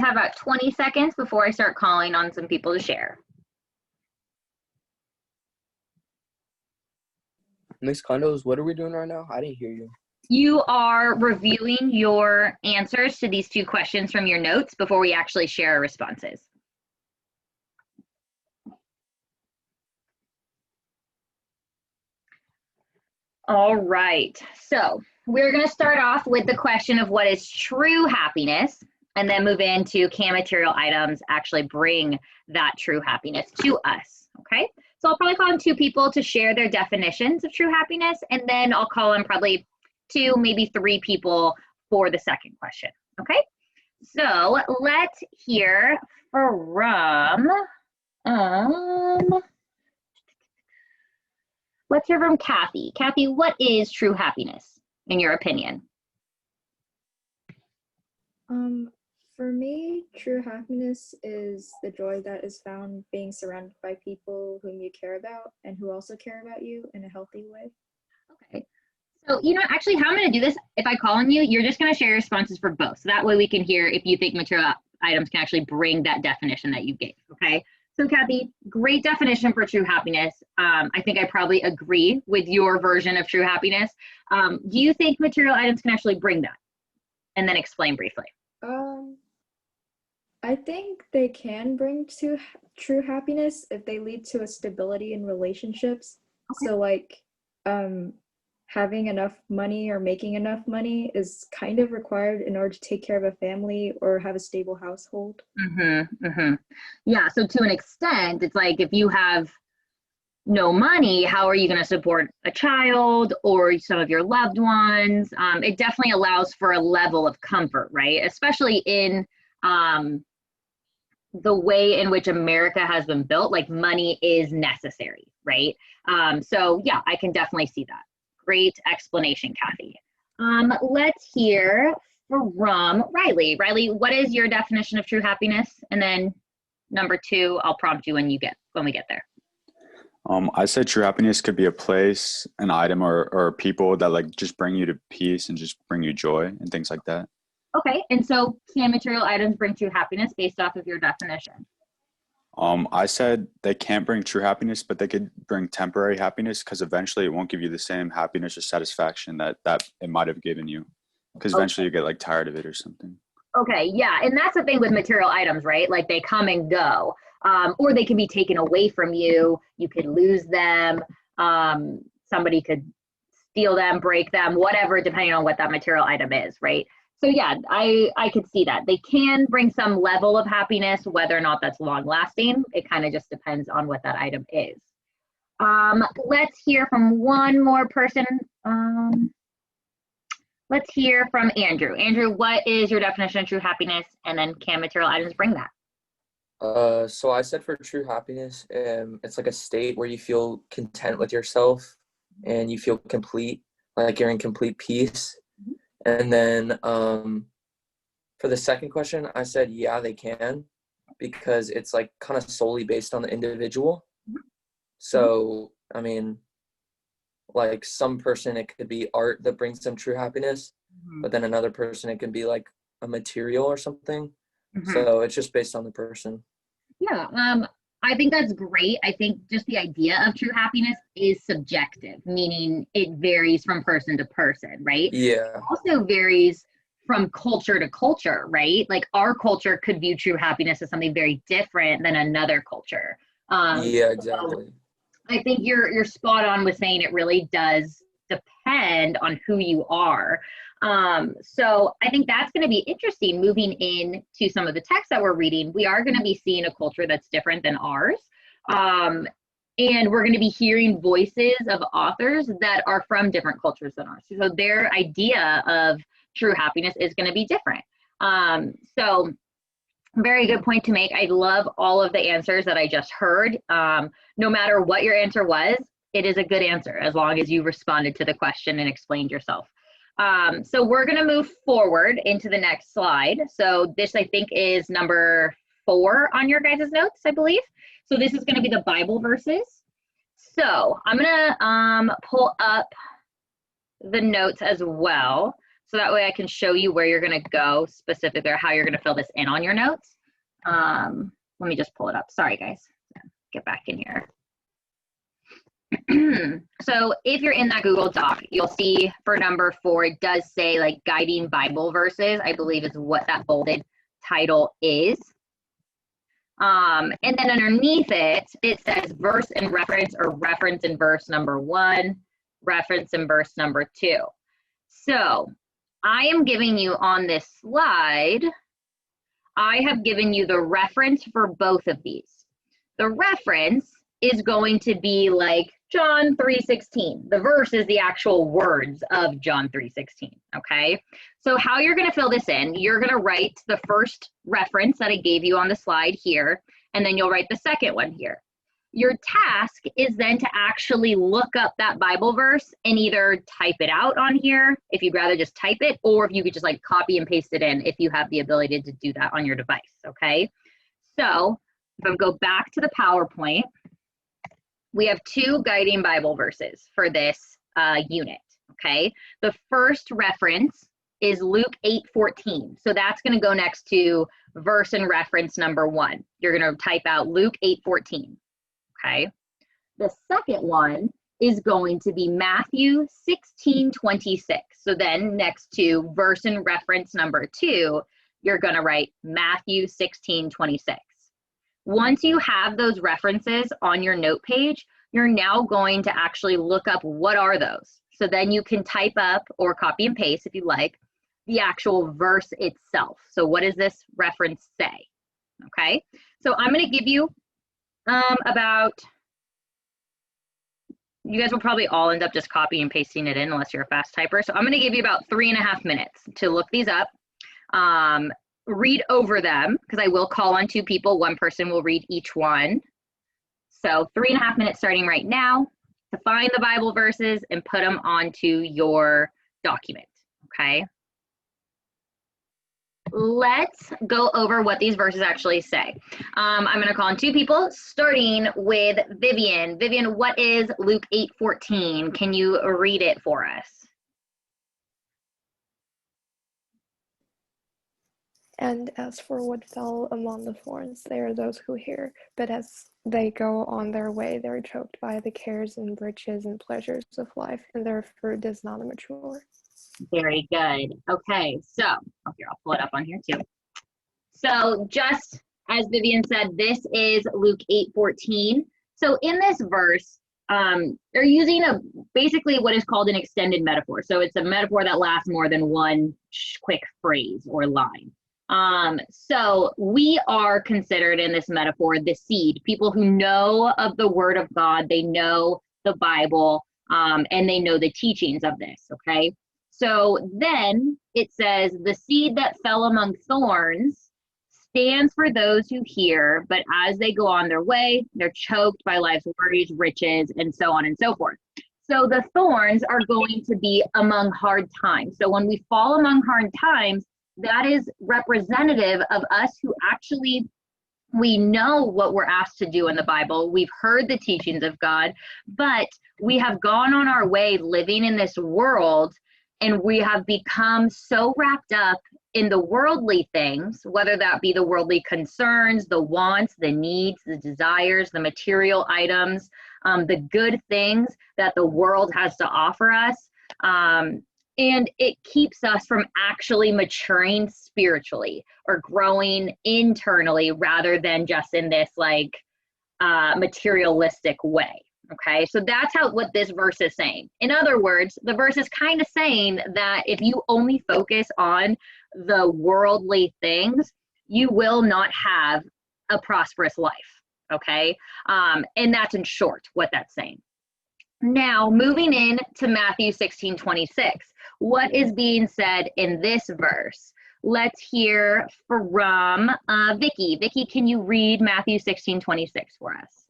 guys have about 20 seconds before I start calling on some people to share. Miss Condos, what are we doing right now? I didn't hear you. You are reviewing your answers to these 2 questions from your notes before we actually share our responses. All right, so we're going to start off with the question of what is true happiness, and then move into can material items actually bring that true happiness to us, okay? So I'll probably call on 2 people to share their definitions of true happiness, and then I'll call on probably 2, maybe 3 people for the second question, okay? So let's hear from, let's hear from Kathy. Kathy, what is true happiness in your opinion? For me, true happiness is the joy that is found being surrounded by people whom you care about and who also care about you in a healthy way. Okay. So, you know, actually how I'm going to do this, if I call on you, you're just going to share your responses for both. So that way we can hear if you think material items can actually bring that definition that you gave, okay? So Kathy, great definition for true happiness. I think I probably agree with your version of true happiness. Do you think material items can actually bring that? And then explain briefly. I think they can bring to true happiness if they lead to a stability in relationships. Okay. So like having enough money or making enough money is kind of required in order to take care of a family or have a stable household. Yeah, so to an extent, it's like if you have no money, how are you going to support a child or some of your loved ones? It definitely allows for a level of comfort, right? Especially in the way in which America has been built, like money is necessary, right? So yeah, I can definitely see that. Great explanation, Kathy. Let's hear from Riley. Riley, what is your definition of true happiness? And then number 2, I'll prompt you when we get there. I said true happiness could be a place, an item, or people that like just bring you to peace and just bring you joy and things like that. Okay, and so can material items bring true happiness based off of your definition? I said they can't bring true happiness, but they could bring temporary happiness because eventually it won't give you the same happiness or satisfaction that it might have given you, because eventually you get like tired of it or something. Okay, yeah, and that's the thing with material items, right? Like they come and go, or they can be taken away from you. You could lose them. Somebody could steal them, break them, whatever, depending on what that material item is, right? So yeah, I could see that. They can bring some level of happiness, whether or not that's long lasting. It kind of just depends on what that item is. Let's hear from one more person. Let's hear from Andrew. Andrew, what is your definition of true happiness? And then can material items bring that? So I said for true happiness, it's like a state where you feel content with yourself and you feel complete, like you're in complete peace. And then for the second question, I said, yeah, they can, because it's like kind of solely based on the individual. So, I mean, like some person, it could be art that brings them true happiness, but then another person, it can be like a material or something. So it's just based on the person. Yeah, I think that's great. I think just the idea of true happiness is subjective, meaning it varies from person to person, right? Yeah. It also varies from culture to culture, right? Like our culture could view true happiness as something very different than another culture. Yeah, exactly. So I think you're spot on with saying it really does depend on who you are. So I think that's going to be interesting moving into some of the texts that we're reading. We are going to be seeing a culture that's different than ours. And we're going to be hearing voices of authors that are from different cultures than ours. So their idea of true happiness is going to be different. So very good point to make. I love all of the answers that I just heard. No matter what your answer was, it is a good answer as long as you responded to the question and explained yourself. So we're going to move forward into the next slide. So this, I think, is number 4 on your guys' notes, I believe. So this is going to be the Bible verses. So I'm going to pull up the notes as well. so that way I can show you where you're going to go specifically, or how you're going to fill this in on your notes. Let me just pull it up. Sorry, guys. Get back in here. So if you're in that Google Doc, you'll see for number 4, it does say like guiding Bible verses, I believe is what that bolded title is. And then underneath it, it says verse and reference, or reference in verse number 1, reference in verse number 2. So I am giving you on this slide, I have given you the reference for both of these. The reference is going to be like John 3:16. The verse is the actual words of John 3:16, okay? So how you're gonna fill this in, you're gonna write the first reference that I gave you on the slide here, and then you'll write the second one here. Your task is then to actually look up that Bible verse and either type it out on here, if you'd rather just type it, or if you could just like copy and paste it in if you have the ability to do that on your device, okay? So if I go back to the PowerPoint, we have 2 guiding Bible verses for this unit, okay? The first reference is Luke 8:14. So that's gonna go next to verse and reference number 1. You're gonna type out Luke 8:14, okay? The second one is going to be Matthew 16:26. So then next to verse and reference number 2, you're gonna write Matthew 16:26. Once you have those references on your note page, you're now going to actually look up what are those. So then you can type up or copy and paste if you like the actual verse itself. So what does this reference say? Okay, so I'm going to give you about, you guys will probably all end up just copying and pasting it in unless you're a fast typer. So I'm going to give you about 3.5 minutes to look these up. Read over them, because I will call on 2 people. One person will read each one. So 3.5 minutes starting right now to find the Bible verses and put them onto your document, okay? Let's go over what these verses actually say. I'm going to call on 2 people, starting with Vivian. Vivian, what is Luke 8:14? Can you read it for us? And as for what fell among the thorns, they are those who hear, but as they go on their way, they're choked by the cares and riches and pleasures of life, and their fruit does not mature. Very good. Okay, so here, I'll pull it up on here too. So just as Vivian said, this is Luke 8:14. So in this verse, they're using basically what is called an extended metaphor. So it's a metaphor that lasts more than one quick phrase or line. So we are considered in this metaphor the seed, people who know of the Word of God, they know the Bible, and they know the teachings of this, okay? So then it says, the seed that fell among thorns stands for those who hear, but as they go on their way, they're choked by life's worries, riches, and so on and so forth. So the thorns are going to be among hard times. So when we fall among hard times, that is representative of us who actually, we know what we're asked to do in the Bible. We've heard the teachings of God, but we have gone on our way living in this world, and we have become so wrapped up in the worldly things, whether that be the worldly concerns, the wants, the needs, the desires, the material items, the good things that the world has to offer us. And it keeps us from actually maturing spiritually or growing internally rather than just in this like materialistic way. Okay, so that's what this verse is saying. In other words, the verse is kind of saying that if you only focus on the worldly things, you will not have a prosperous life. Okay, and that's in short what that's saying. Now, moving in to Matthew 16:26, what is being said in this verse? Let's hear from Vicky. Vicky, can you read Matthew 16:26 for us?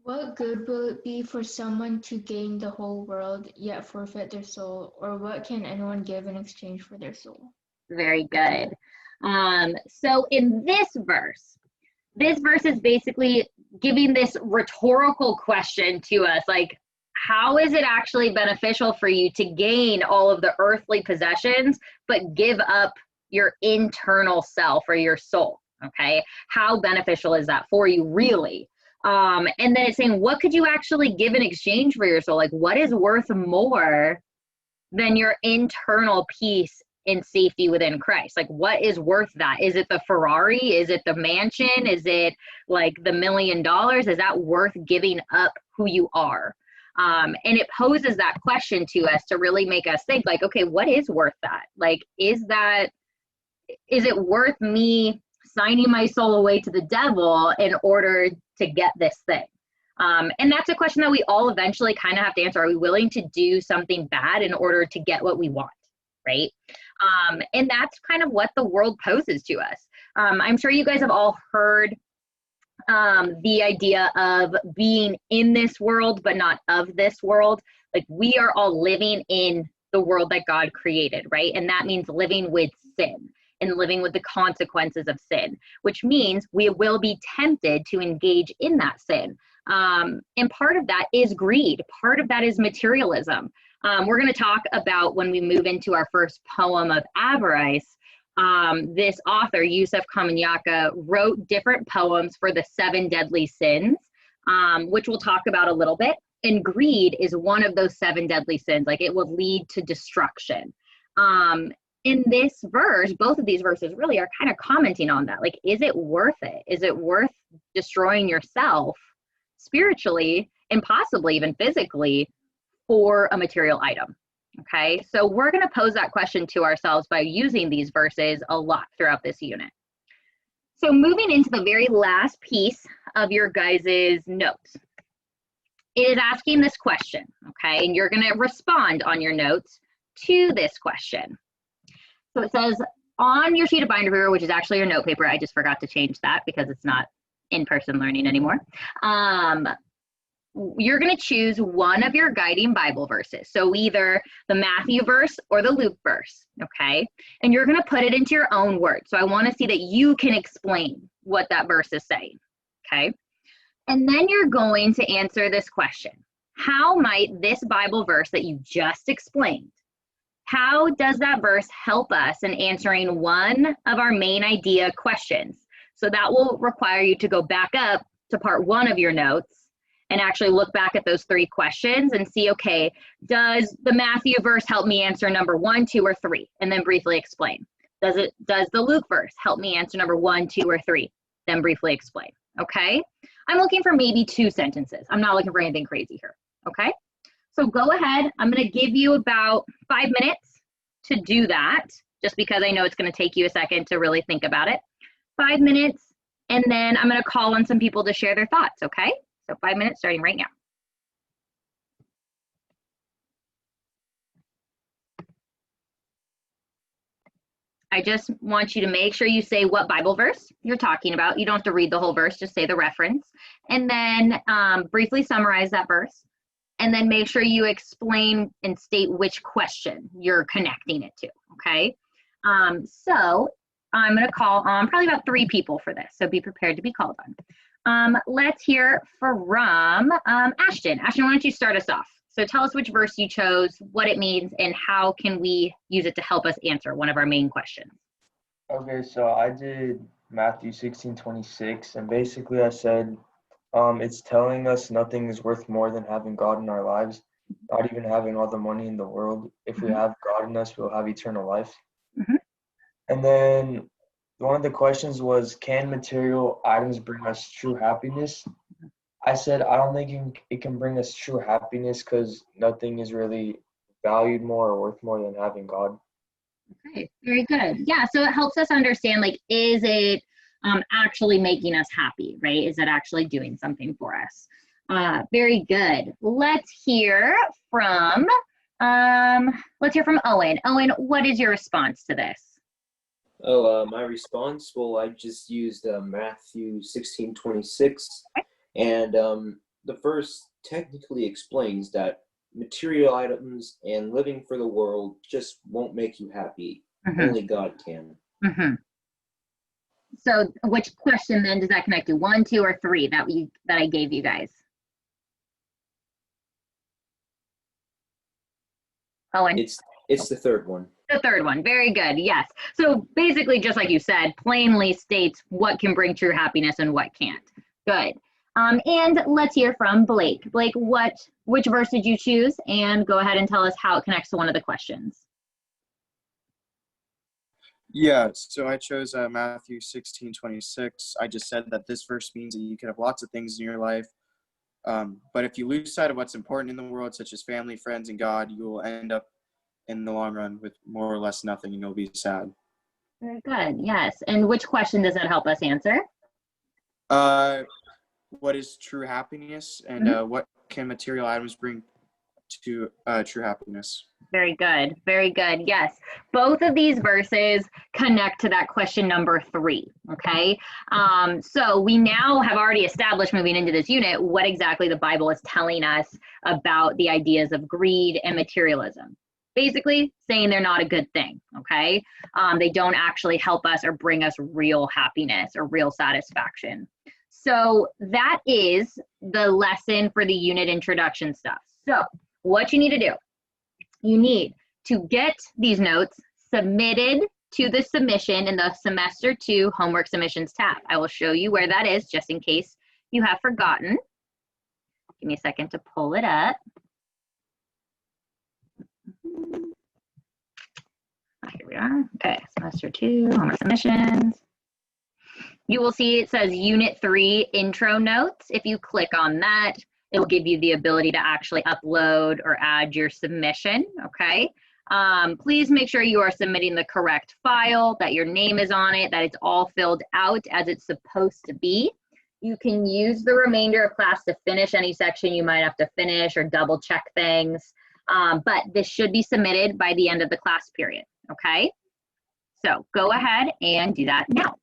What good will it be for someone to gain the whole world, yet forfeit their soul? Or what can anyone give in exchange for their soul? Very good. So in this verse is basically giving this rhetorical question to us, like, how is it actually beneficial for you to gain all of the earthly possessions, but give up your internal self or your soul? Okay. How beneficial is that for you, really? And then it's saying, what could you actually give in exchange for your soul? Like, what is worth more than your internal peace and safety within Christ? Like, what is worth that? Is it the Ferrari? Is it the mansion? Is it like the $1 million? Is that worth giving up who you are? And it poses that question to us to really make us think, like, okay, what is worth that? Like, is it worth me signing my soul away to the devil in order to get this thing? And that's a question that we all eventually kind of have to answer. Are we willing to do something bad in order to get what we want, right? And that's kind of what the world poses to us. I'm sure you guys have all heard the idea of being in this world, but not of this world. Like, we are all living in the world that God created, right? And that means living with sin and living with the consequences of sin, which means we will be tempted to engage in that sin. And part of that is greed. Part of that is materialism. We're going to talk about, when we move into our first poem of Avarice, this author, Yusuf Kamanyaka, wrote different poems for the 7 deadly sins, which we'll talk about a little bit. And greed is one of those 7 deadly sins. Like, it will lead to destruction. In this verse, both of these verses really are kind of commenting on that. Like, is it worth it? Is it worth destroying yourself spiritually and possibly even physically for a material item? Okay, so we're going to pose that question to ourselves by using these verses a lot throughout this unit. So moving into the very last piece of your guys' notes, it is asking this question, okay, and you're going to respond on your notes to this question. So it says, on your sheet of binder paper, which is actually your note paper, I just forgot to change that because it's not in-person learning anymore. You're going to choose one of your guiding Bible verses. So either the Matthew verse or the Luke verse, okay? And you're going to put it into your own words. So I want to see that you can explain what that verse is saying, okay? And then you're going to answer this question. How might this Bible verse that you just explained, how does that verse help us in answering one of our main idea questions? So that will require you to go back up to part 1 of your notes and actually look back at those 3 questions and see, okay, does the Matthew verse help me answer number 1, 2, or 3? And then briefly explain. Does the Luke verse help me answer number 1, 2, or 3? Then briefly explain, okay? I'm looking for maybe 2 sentences. I'm not looking for anything crazy here, okay? So go ahead. I'm going to give you about 5 minutes to do that, just because I know it's going to take you a second to really think about it. 5 minutes, and then I'm going to call on some people to share their thoughts, okay? So 5 minutes starting right now. I just want you to make sure you say what Bible verse you're talking about. You don't have to read the whole verse, just say the reference. And then briefly summarize that verse. And then make sure you explain and state which question you're connecting it to, okay? So I'm going to call on probably about 3 people for this, so be prepared to be called on. Let's hear from Ashton. Ashton, why don't you start us off? So tell us which verse you chose, what it means, and how can we use it to help us answer one of our main questions. Okay, so I did Matthew 16:26, and basically I said, it's telling us nothing is worth more than having God in our lives, not even having all the money in the world. If we have God in us, we'll have eternal life. And then one of the questions was, can material items bring us true happiness? I said, I don't think it can bring us true happiness because nothing is really valued more or worth more than having God. Okay, very good. Yeah, so it helps us understand, like, is it actually making us happy, right? Is it actually doing something for us? Very good. Let's hear from Owen. Owen, what is your response to this? My response, well, I just used Matthew 16:26, and the verse technically explains that material items and living for the world just won't make you happy. Only God can. So which question then does that connect to? 1, 2, or 3 that I gave you guys? And It's the third one. the third one. Very good. Yes. So basically, just like you said, plainly states what can bring true happiness and what can't. Good. And let's hear from Blake. Blake, which verse did you choose? And go ahead and tell us how it connects to one of the questions. Yeah, so I chose Matthew 16:26. I just said that this verse means that you can have lots of things in your life, but if you lose sight of what's important in the world, such as family, friends, and God, you will end up in the long run with more or less nothing, and you'll be sad. Very good. Yes. And which question does that help us answer? What is true happiness, and what can material items bring to true happiness? Very good. Very good. Yes. Both of these verses connect to that question number 3. Okay. So we now have already established moving into this unit what exactly the Bible is telling us about the ideas of greed and materialism. Basically saying they're not a good thing. Okay. They don't actually help us or bring us real happiness or real satisfaction. So that is the lesson for the unit introduction stuff. So what you need to do, you need to get these notes submitted to the submission in the semester 2 homework submissions tab. I will show you where that is just in case you have forgotten. Give me a second to pull it up. Here we are. Okay, semester 2 homework submissions. You will see it says Unit 3 intro notes. If you click on that, it will give you the ability to actually upload or add your submission, okay? Please make sure you are submitting the correct file, that your name is on it, that it's all filled out as it's supposed to be. You can use the remainder of class to finish any section you might have to finish or double check things, but this should be submitted by the end of the class period, okay? So go ahead and do that now.